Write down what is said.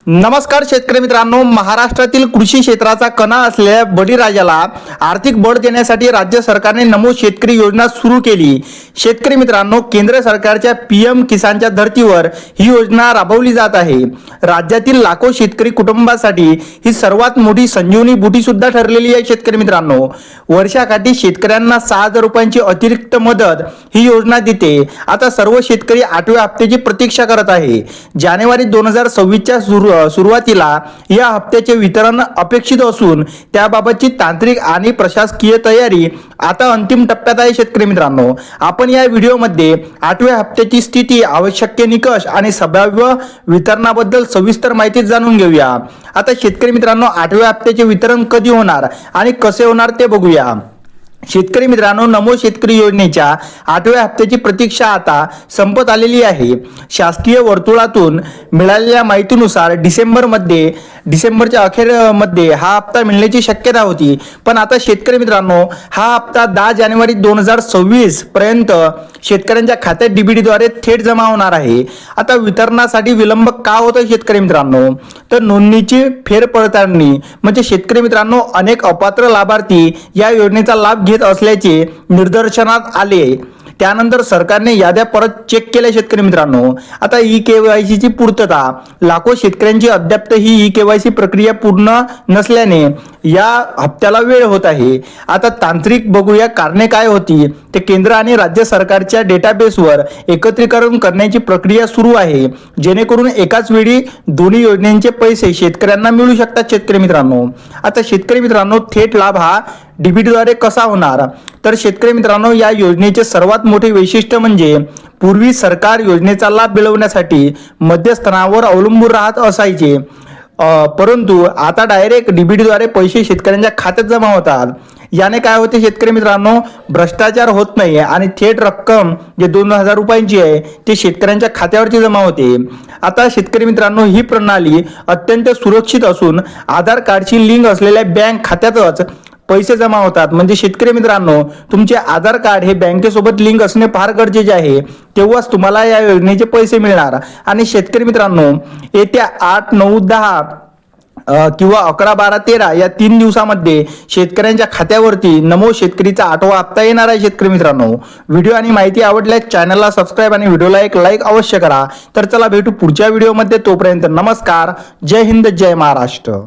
नमस्कार शेतकरी मित्रांनो, महाराष्ट्रातील कृषी क्षेत्राचा कणा असलेल्या बळीराजाला आर्थिक बळ देण्यासाठी राज्य सरकारने नमो शेतकरी योजना सुरू केली। शेतकरी मित्रांनो, केंद्र सरकारच्या पीएम किसानच्या धर्तीवर ही योजना राबवली जात आहे। राज्यातील लाखो शेतकरी कुटुंबांसाठी ही सर्वात मोठी संजीवनी बुटी सुद्धा ठरलेली आहे। शेतकरी मित्रांनो, वर्षाकाठी शेतकऱ्यांना 6,000 रुपयांची अतिरिक्त मदत ही योजना देते। आता सर्व शेतकरी 8व्या हप्त्याची प्रतीक्षा करत आहे। जानेवारी 2026च्या सुरुवातीला या हप्त्याचे वितरण अपेक्षित असून त्याबाबतची तांत्रिक आणि प्रशासकीय तयारी आता अंतिम टप्प्यात आहे। शेतकरी मित्रांनो, आपण या व्हिडिओमध्ये 8व्या हप्त्याची स्थिती, आवश्यक निकष आणि संभाव्य वितरणाबद्दल सविस्तर माहिती जाणून घेऊया। आता शेतकरी मित्रांनो, 8व्या हप्त्याचे वितरण कधी होणार आणि कसे होणार ते बघूया। शेतकरी मित्रांनो, नमो शेतकरी योजनेच्या 8व्या हप्त्याची प्रतीक्षा आता संपत आलेली आहे। शासकीय वर्तुळातून मिळालेल्या माहितीनुसार डिसेंबरच्या अखेरमध्ये हा हप्ता मिळण्याची शक्यता होती, पण आता शेतकरी मित्रांनो, हा हप्ता 10 जानेवारी 2026 पर्यंत शेतकऱ्यांच्या खात्यात डीबीटीद्वारे थेट जमा होणार आहे। आता वितरणासाठी विलंब का होतोय शेतकरी मित्रांनो, तर नोंदणीची फेरपडताळणी म्हणजे शेतकरी मित्रांनो, अनेक अपात्र लाभार्थी या योजनेचा लाभ घेत असल्याचे निदर्शनास आले। त्यानंतर सरकारने याद्या परत चेक केल्या। शेतकरी मित्रांनो, आता ई-केवायसी ची पूर्तता, लाखो शेतकऱ्यांची अद्याप ही ई-केवायसी प्रक्रिया पूर्ण नसल्याने या हप्त्याला वेळ होत आहे। आता तांत्रिक बघूया कारणे काय होती। ते केंद्र आणि राज्य सरकारच्या डेटाबेसवर एकत्रीकरण करण्याची प्रक्रिया सुरू आहे, जेणेकरून एकाच वेळी दोन्ही योजनांचे पैसे शेतकऱ्यांना मिळू शकतात। शेतकरी मित्रांनो, आता शेतकरी मित्रांनो, थेट लाभ हा डीबीटीद्वारे कसा होणार, तर शेतकरी मित्रांनो, या योजनेचे सर्वात मोठे वैशिष्ट्य म्हणजे पूर्वी सरकार योजनेचा लाभ मिळवण्यासाठी मध्यस्थानावर अवलंबून राहत असायचे, परंतु आता डायरेक्ट डीबीटीद्वारे पैसे शेतकऱ्यांच्या खात्यात जमा होतात। याने काय होते शेतकरी मित्रांनो, भ्रष्टाचार होत नाही आणि थेट रक्कम जे 2,000 रुपयांची आहे ते शेतकऱ्यांच्या खात्यावरती जमा होते। आता शेतकरी मित्रांनो, ही प्रणाली अत्यंत सुरक्षित असून आधार कार्डची लिंक असलेल्या बँक खात्यातच पैसे जमा होतात। म्हणजे शेतकरी मित्रांनो, तुमचे आधार कार्ड हे बँकेसोबत लिंक असणे फार गरजेचे आहे, तेव्हाच तुम्हाला या योजनेचे पैसे मिळणार। आणि शेतकरी मित्रांनो, येत्या 8, 9, 10 किंवा 11, 12, 13 या 3 दिवसामध्ये शेतकऱ्यांच्या खात्यावरती नमो शेतकरीचा 8वा हप्ता येणार आहे। शेतकरी मित्रांनो, व्हिडिओ आणि माहिती आवडल्यास चॅनलला सबस्क्राईब आणि व्हिडिओला एक लाईक अवश्य करा। तर चला भेटू पुढच्या व्हिडिओमध्ये, तोपर्यंत नमस्कार, जय हिंद, जय महाराष्ट्र।